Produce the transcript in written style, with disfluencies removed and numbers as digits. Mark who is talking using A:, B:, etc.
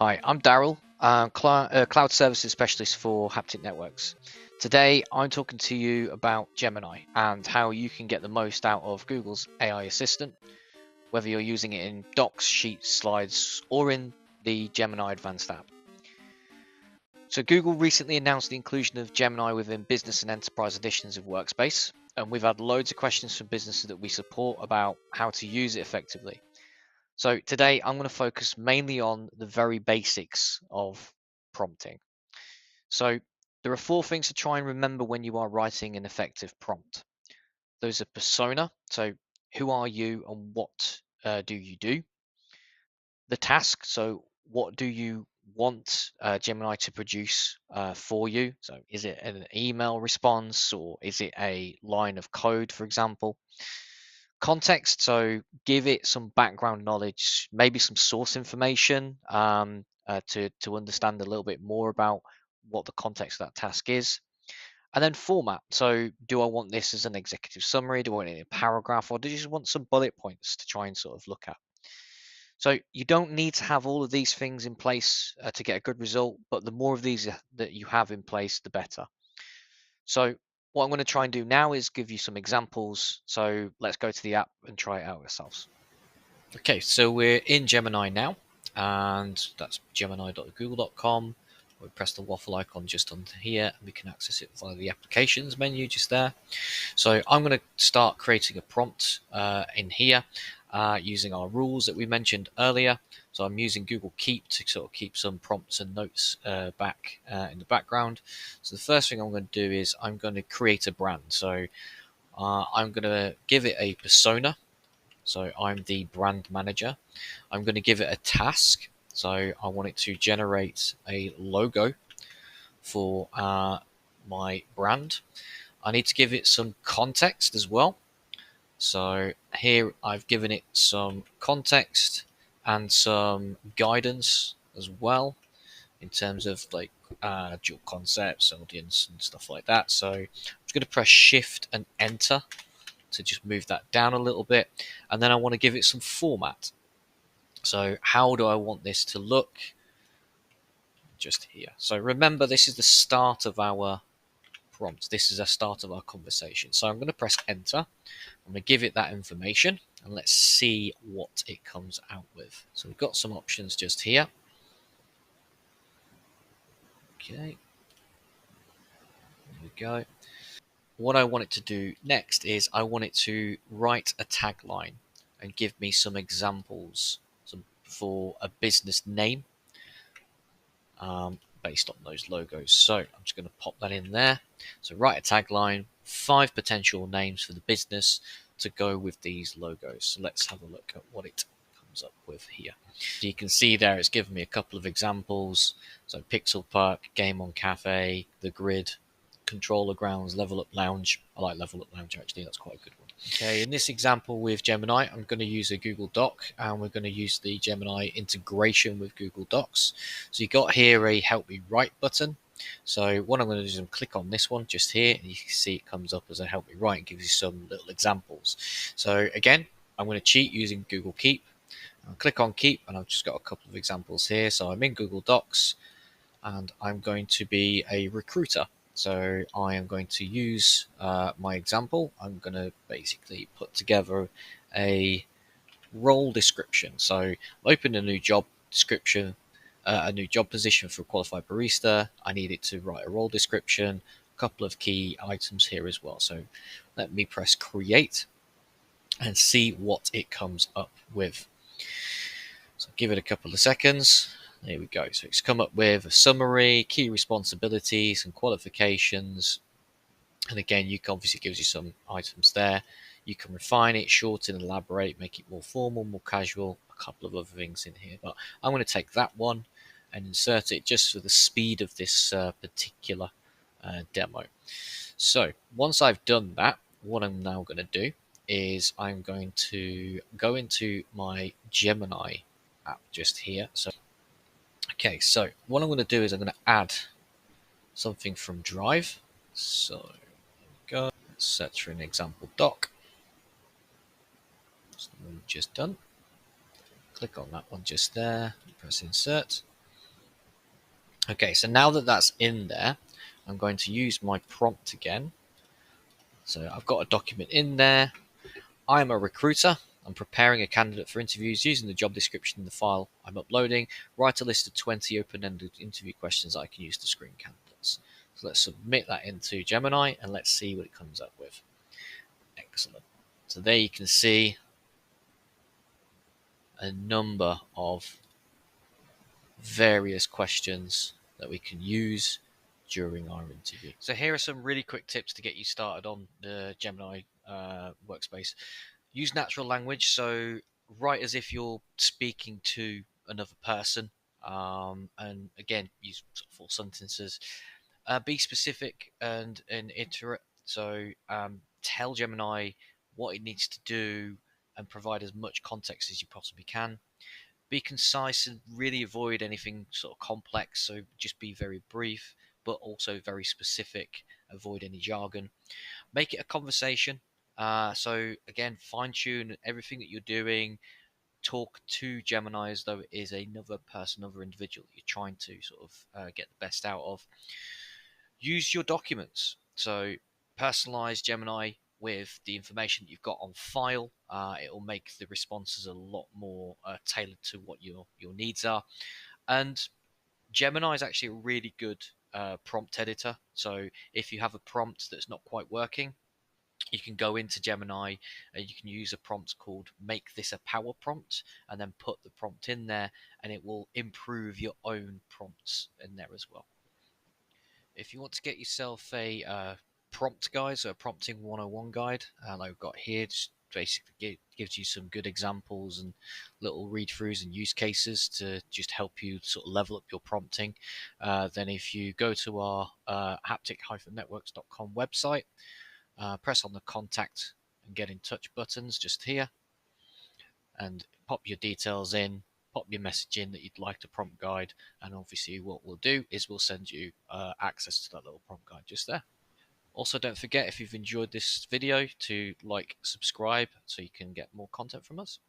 A: Hi, I'm Daryl, cloud services specialist for Haptic Networks. Today, I'm talking to you about Gemini and how you can get the most out of Google's AI assistant, whether you're using it in Docs, Sheets, Slides, or in the Gemini Advanced app. So Google recently announced the inclusion of Gemini within business and enterprise editions of Workspace, and we've had loads of questions from businesses that we support about how to use it effectively. So today I'm going to focus mainly on the very basics of prompting. So there are 4 things to try and remember when you are writing an effective prompt. Those are persona, so who are you and what do you do? The task, so what do you want Gemini to produce for you? So is it an email response or is it a line of code, for example? Context, so give it some background knowledge, maybe some source information to understand a little bit more about what the context of that task is. And then format, so do I want this as an executive summary, do I want it in a paragraph, or do you just want some bullet points to try and sort of look at? So you don't need to have all of these things in place to get a good result, but the more of these that you have in place, the better. So what I'm going to try and do now is give you some examples. So let's go to the app and try it out ourselves. Okay, so we're in Gemini now, and that's gemini.google.com. We press the waffle icon just under here, and we can access it via the applications menu just there. So I'm going to start creating a prompt in here using our rules that we mentioned earlier. So I'm using Google Keep to sort of keep some prompts and notes back in the background. So the first thing I'm going to do is I'm going to create a brand. So I'm going to give it a persona. So I'm the brand manager. I'm going to give it a task. So I want it to generate a logo for my brand. I need to give it some context as well. So here I've given it some context and some guidance as well in terms of like dual concepts, audience, and stuff like that. So I'm just going to press Shift and Enter to just move that down a little bit. And then I want to give it some format. So how do I want this to look? Just here. So remember, this is the start of our prompt. This is the start of our conversation. So I'm going to press Enter. I'm going to give it that information and let's see what it comes out with. So we've got some options just here. Okay. There we go. What I want it to do next is I want it to write a tagline and give me some examples for a business name based on those logos. So I'm just going to pop that in there. So write a tagline, 5 potential names for the business to go with these logos. So let's have a look at what it comes up with here. So you can see there it's given me a couple of examples. So Pixel Park, Game On Cafe, The Grid, Controller Grounds, Level Up Lounge. I like Level Up Lounge actually, that's quite a good one. Okay, in this example with Gemini, I'm going to use a Google Doc and we're going to use the Gemini integration with Google Docs. So you got here a Help Me Write button. So what I'm going to do is click on this one just here, and you can see it comes up as a Help Me Write and gives you some little examples. So again, I'm going to cheat using Google Keep. I'll click on Keep, and I've just got a couple of examples here. So I'm in Google Docs, and I'm going to be a recruiter. So I am going to use my example. I'm going to basically put together a role description. So open a new job description, a new job position for a qualified barista. I need it to write a role description, a couple of key items here as well. So let me press create and see what it comes up with. So give it a couple of seconds. There we go. So it's come up with a summary, key responsibilities and qualifications. And again, you can obviously gives you some items there. You can refine it, shorten, elaborate, make it more formal, more casual, a couple of other things in here. But I'm going to take that one and insert it just for the speed of this particular demo. So once I've done that, what I'm now going to do is I'm going to go into my Gemini app just here. So okay, so what I'm going to do is I'm going to add something from Drive. So there we go. Let's search for an example doc. That's the one we've just done. Click on that one just there. Press insert. Okay, so now that that's in there, I'm going to use my prompt again. So I've got a document in there. I'm a recruiter. I'm preparing a candidate for interviews using the job description in the file I'm uploading. Write a list of 20 open-ended interview questions I can use to screen candidates. So let's submit that into Gemini and let's see what it comes up with. Excellent. So there you can see a number of various questions that we can use during our interview. So here are some really quick tips to get you started on the Gemini workspace. Use natural language, so write as if you're speaking to another person, and again, use sort of full sentences. Be specific and iterate. So tell Gemini what it needs to do and provide as much context as you possibly can. Be concise and really avoid anything sort of complex. So just be very brief, but also very specific. Avoid any jargon. Make it a conversation. So again, fine tune everything that you're doing. Talk to Gemini as though it is another person, another individual that you're trying to sort of get the best out of. Use your documents. So personalize Gemini with the information that you've got on file. It will make the responses a lot more tailored to what your needs are. And Gemini is actually a really good prompt editor. So if you have a prompt that's not quite working, you can go into Gemini and you can use a prompt called make this a power prompt and then put the prompt in there and it will improve your own prompts in there as well. If you want to get yourself a prompt guide, so a prompting 101 guide, like I've got here, just basically gives you some good examples and little read throughs and use cases to just help you sort of level up your prompting. Then if you go to our haptic-networks.com website, press on the contact and get in touch buttons just here and pop your details in, pop your message in that you'd like to prompt guide, and obviously what we'll do is we'll send you access to that little prompt guide just there. Also, don't forget, if you've enjoyed this video, to like, subscribe so you can get more content from us.